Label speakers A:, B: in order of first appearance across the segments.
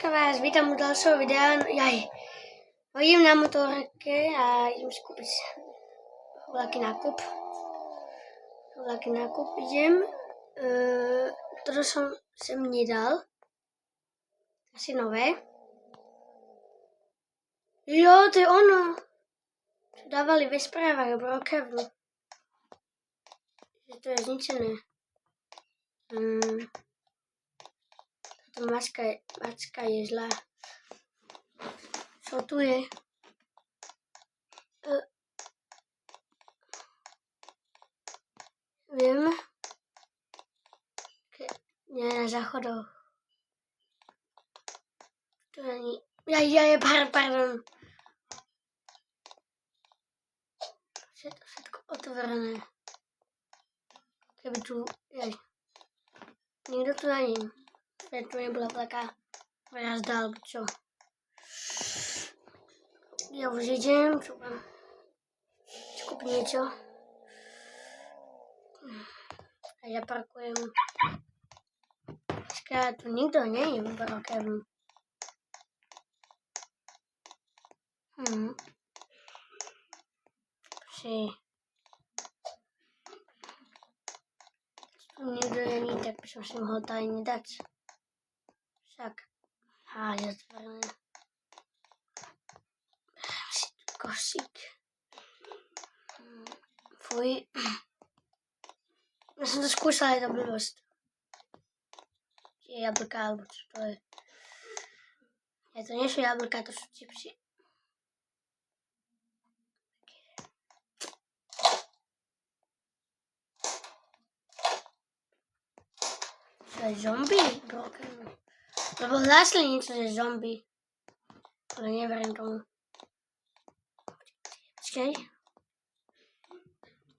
A: Dneska vás vítam u dalšího videa. Hodím na motorke a idem si kúpiť veľký nákup. Idem. Toto som sem nedal. Asi nové. Jo, to je ono. Čo dávali ve správach Brokeru. Že to je zničené. Táto macka je zlá. Čo tu je? Viem. Nie, na záchodoch. To není. Pardon. Všetko otvorené. Keby tu. Nikto tu není. Tu nebola taká vražda, alebo čo. Ja už idem, čo mám. Kúpiť niečo. A ja parkujem. Dneska tu nikto nie je v Brokeru. Tu nikto není, tak by som si mohol tajne dať. Však. Je zatvorené. Si tu kosík. Fuj. Ja som to skúšala, je to blbosť. Je jablka, alebo čo to je. To nie sú jablka, to sú čipsy. To je zombie? Lebo hlásili niečo, že zombie. Ale neverím tomu. Počkej.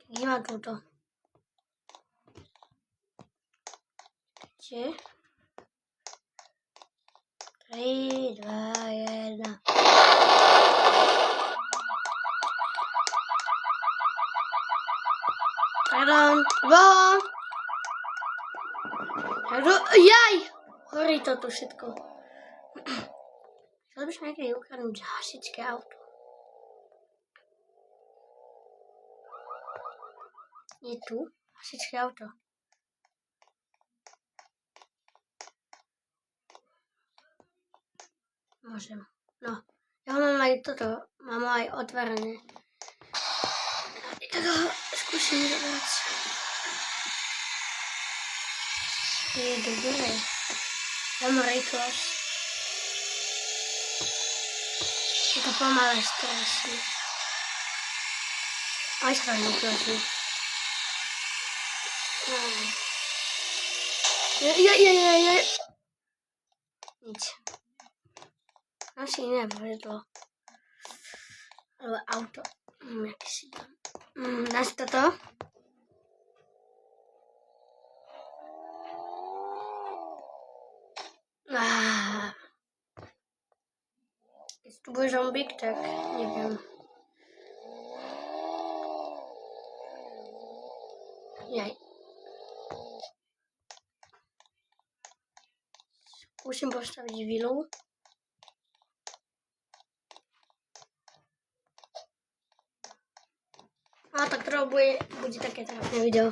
A: Kde má túto? Kde? 3, 2, 1. Pardon. Horí toto všetko. Chcel by som niekedy ukradnúť hasičské auto. Je tu hasičské auto. Môžem. No, ja ho mám aj toto. Mám ho aj otvorené. Tak ho skúsim zobrať. Je dobré. Dám rýchlosť. Je to pomalé strašne. Aj sa to neuklosí. Nič. Asi iné vozidlo. Alebo auto. Jaký si dám. Dá si toto? Keď tu bude zombík, tak neviem. Musím postaviť vilu. A tak to bude také trápne video.